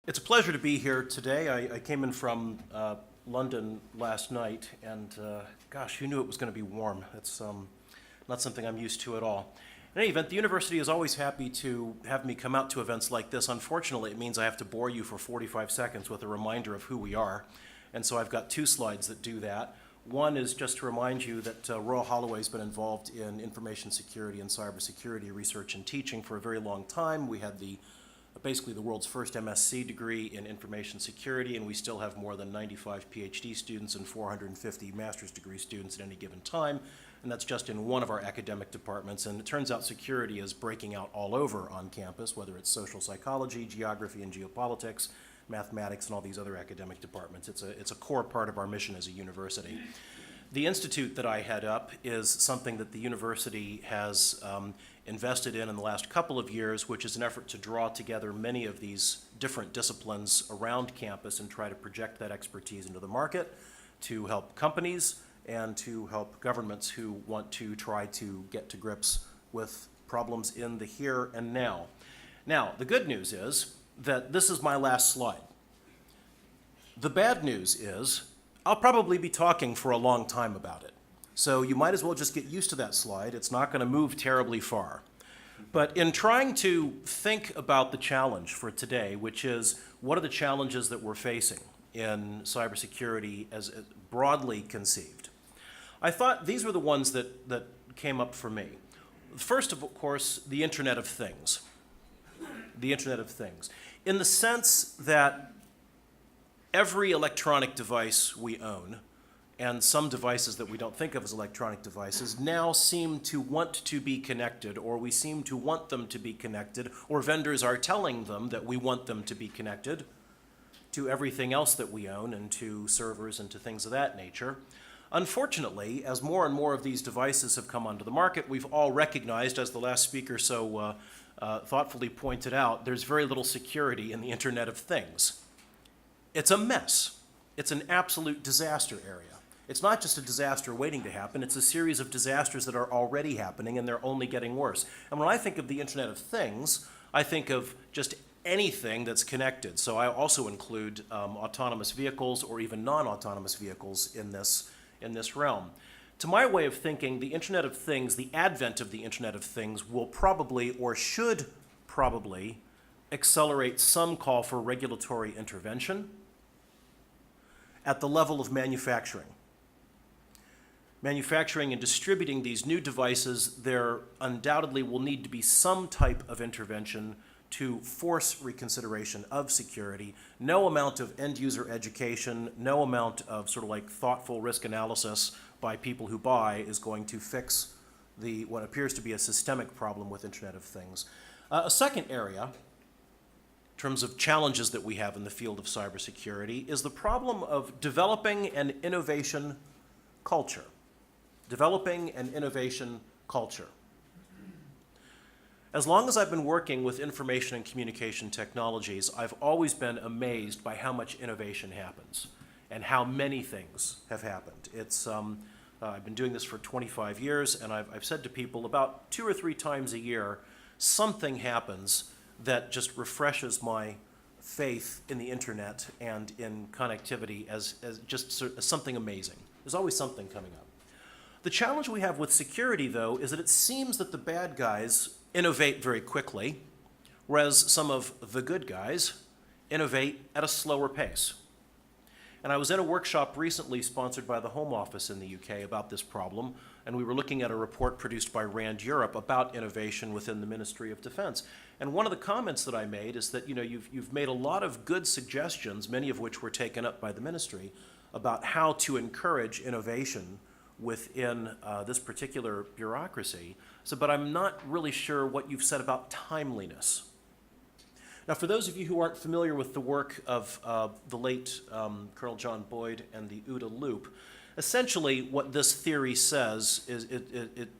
It's a pleasure to be here today. I came in from London last night, and gosh, who knew it was going to be warm? It's not something I'm used to at all. In any event, the university is always happy to have me come out to events like this. Unfortunately, it means I have to bore you for 45 seconds with a reminder of who we are, and so I've got two slides that do that. One is just to remind you that Royal Holloway's been involved in information security and cybersecurity research and teaching for a very long time. We had basically the world's first MSc degree in information security, and we still have more than 95 PhD students and 450 master's degree students at any given time, and that's just in one of our academic departments. And it turns out security is breaking out all over on campus, whether it's social psychology, geography and geopolitics, mathematics, and all these other academic departments. It's a core part of our mission as a university. The institute that I head up is something that the university has invested in the last couple of years, which is an effort to draw together many of these different disciplines around campus and try to project that expertise into the market to help companies and to help governments who want to try to get to grips with problems in the here and now. Now, the good news is that this is my last slide. The bad news is I'll probably be talking for a long time about it. So you might as well just get used to that slide. It's not going to move terribly far. But in trying to think about the challenge for today, which is what are the challenges that we're facing in cybersecurity as broadly conceived, I thought these were the ones that came up for me. First, of course, the Internet of Things. The Internet of Things. In the sense that every electronic device we own, and some devices that we don't think of as electronic devices, now seem to want to be connected, or we seem to want them to be connected, or vendors are telling them that we want them to be connected to everything else that we own and to servers and to things of that nature. Unfortunately, as more and more of these devices have come onto the market, we've all recognized, as the last speaker so thoughtfully pointed out, there's very little security in the Internet of Things. It's a mess. It's an absolute disaster area. It's not just a disaster waiting to happen, it's a series of disasters that are already happening and they're only getting worse. And when I think of the Internet of Things, I think of just anything that's connected. So I also include autonomous vehicles or even non-autonomous vehicles in this realm. To my way of thinking, the Internet of Things, the advent of the Internet of Things will probably or should probably accelerate some call for regulatory intervention at the level of manufacturing. Manufacturing and distributing these new devices, there undoubtedly will need to be some type of intervention to force reconsideration of security. No amount of end-user education, no amount of sort of like thoughtful risk analysis by people who buy is going to fix what appears to be a systemic problem with Internet of Things. A second area, in terms of challenges that we have in the field of cybersecurity, is the problem of developing an innovation culture. Developing an innovation culture. As long as I've been working with information and communication technologies, I've always been amazed by how much innovation happens and how many things have happened. I've been doing this for 25 years, and I've said to people about 2 or 3 times a year, something happens that just refreshes my faith in the internet and in connectivity as something amazing. There's always something coming up. The challenge we have with security, though, is that it seems that the bad guys innovate very quickly, whereas some of the good guys innovate at a slower pace. And I was in a workshop recently sponsored by the Home Office in the UK about this problem, and we were looking at a report produced by RAND Europe about innovation within the Ministry of Defense. And one of the comments that I made is that you've made a lot of good suggestions, many of which were taken up by the ministry, about how to encourage innovation within this particular bureaucracy. But I'm not really sure what you've said about timeliness. Now, for those of you who aren't familiar with the work of the late Colonel John Boyd and the OODA Loop, essentially what this theory says is it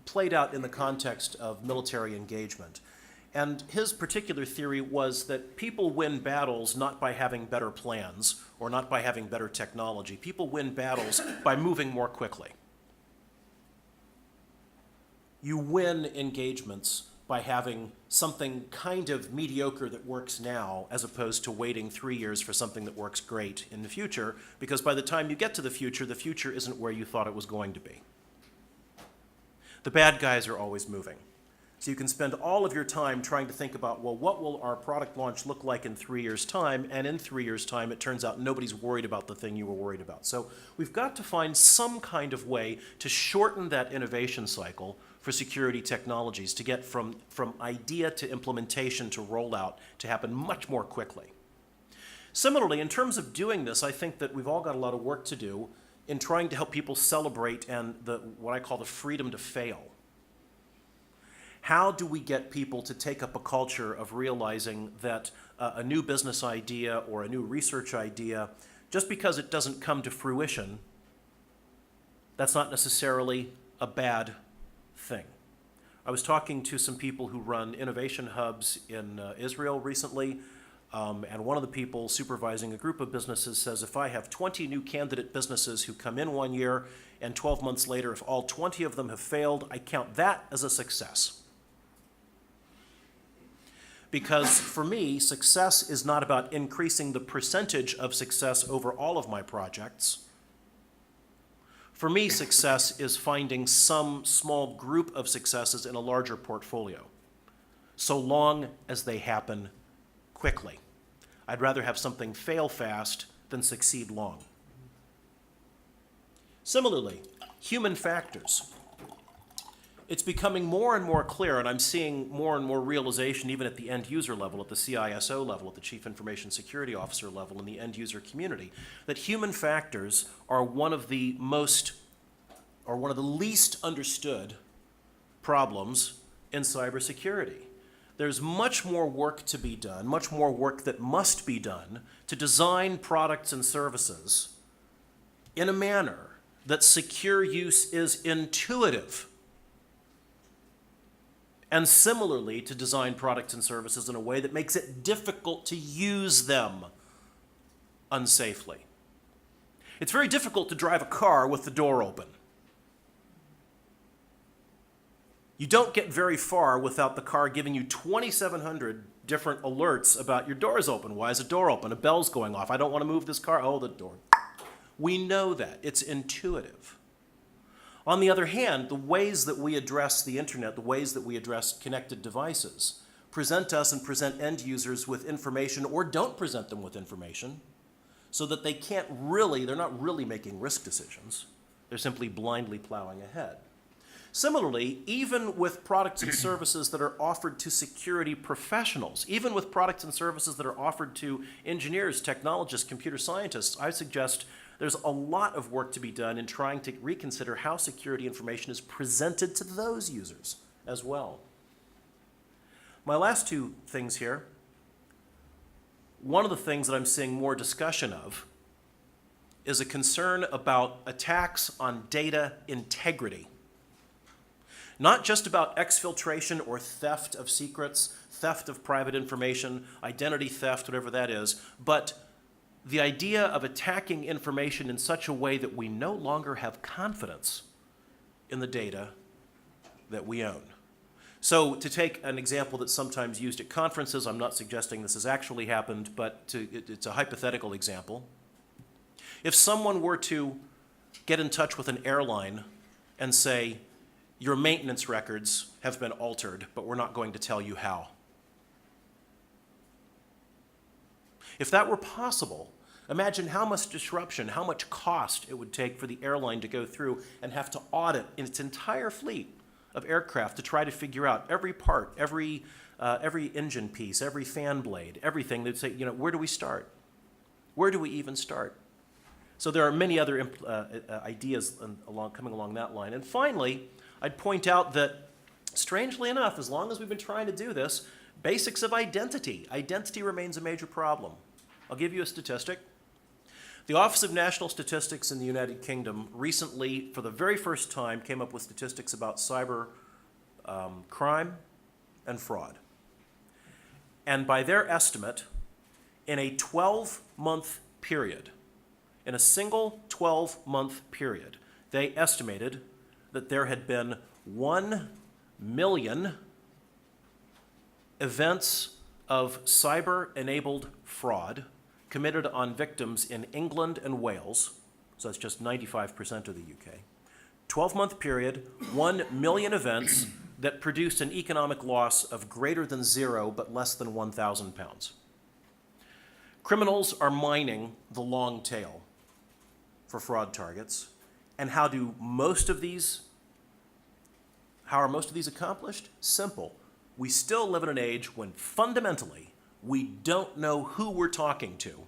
played out in the context of military engagement. And his particular theory was that people win battles not by having better plans or not by having better technology. People win battles by moving more quickly. You win engagements by having something kind of mediocre that works now as opposed to waiting 3 years for something that works great in the future, because by the time you get to the future isn't where you thought it was going to be. The bad guys are always moving. So you can spend all of your time trying to think about, well, what will our product launch look like in 3 years' time? And in 3 years' time, it turns out nobody's worried about the thing you were worried about. So we've got to find some kind of way to shorten that innovation cycle for security technologies to get from idea to implementation to rollout to happen much more quickly. Similarly, in terms of doing this, I think that we've all got a lot of work to do in trying to help people celebrate and what I call the freedom to fail. How do we get people to take up a culture of realizing that a new business idea or a new research idea, just because it doesn't come to fruition, that's not necessarily a bad thing. I was talking to some people who run innovation hubs in Israel recently, and one of the people supervising a group of businesses says, if I have 20 new candidate businesses who come in 1 year and 12 months later, if all 20 of them have failed, I count that as a success. Because for me, success is not about increasing the percentage of success over all of my projects. For me, success is finding some small group of successes in a larger portfolio, so long as they happen quickly. I'd rather have something fail fast than succeed long. Similarly, human factors. It's becoming more and more clear, and I'm seeing more and more realization even at the end user level, at the CISO level, at the Chief Information Security Officer level, in the end user community, that human factors are one of the least understood problems in cybersecurity. There's much more work to be done, much more work that must be done to design products and services in a manner that secure use is intuitive. And similarly, to design products and services in a way that makes it difficult to use them unsafely. It's very difficult to drive a car with the door open. You don't get very far without the car giving you 2,700 different alerts about your door is open. Why is the door open? A bell's going off. I don't want to move this car. Oh, the door. We know that. It's intuitive. On the other hand, the ways that we address the internet, the ways that we address connected devices, present us and present end users with information or don't present them with information so that they're not really making risk decisions. They're simply blindly plowing ahead. Similarly, even with products and services that are offered to security professionals, even with products and services that are offered to engineers, technologists, computer scientists, I suggest there's a lot of work to be done in trying to reconsider how security information is presented to those users as well. My last two things here, one of the things that I'm seeing more discussion of is a concern about attacks on data integrity. Not just about exfiltration or theft of secrets, theft of private information, identity theft, whatever that is, but the idea of attacking information in such a way that we no longer have confidence in the data that we own. So to take an example that's sometimes used at conferences, I'm not suggesting this has actually happened, but it's a hypothetical example. If someone were to get in touch with an airline and say, your maintenance records have been altered, but we're not going to tell you how. If that were possible, imagine how much disruption, how much cost it would take for the airline to go through and have to audit its entire fleet of aircraft to try to figure out every part, every engine piece, every fan blade, everything. They'd say, where do we start? Where do we even start? So there are many other ideas coming along that line. And finally, I'd point out that, strangely enough, as long as we've been trying to do this, basics of identity remains a major problem. I'll give you a statistic. The Office of National Statistics in the United Kingdom recently, for the very first time, came up with statistics about cyber crime and fraud. And by their estimate, in a 12-month period, in a single 12-month period, they estimated that there had been 1 million events of cyber-enabled fraud committed on victims in England and Wales, so that's just 95% of the UK. 12-month period, 1 million events that produced an economic loss of greater than zero but less than £1,000. Criminals are mining the long tail for fraud targets. And how are most of these accomplished? Simple. We still live in an age when fundamentally we don't know who we're talking to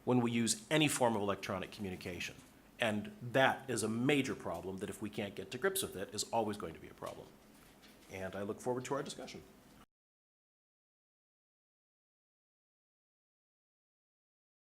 when we use any form of electronic communication. And that is a major problem that if we can't get to grips with it is always going to be a problem. And I look forward to our discussion.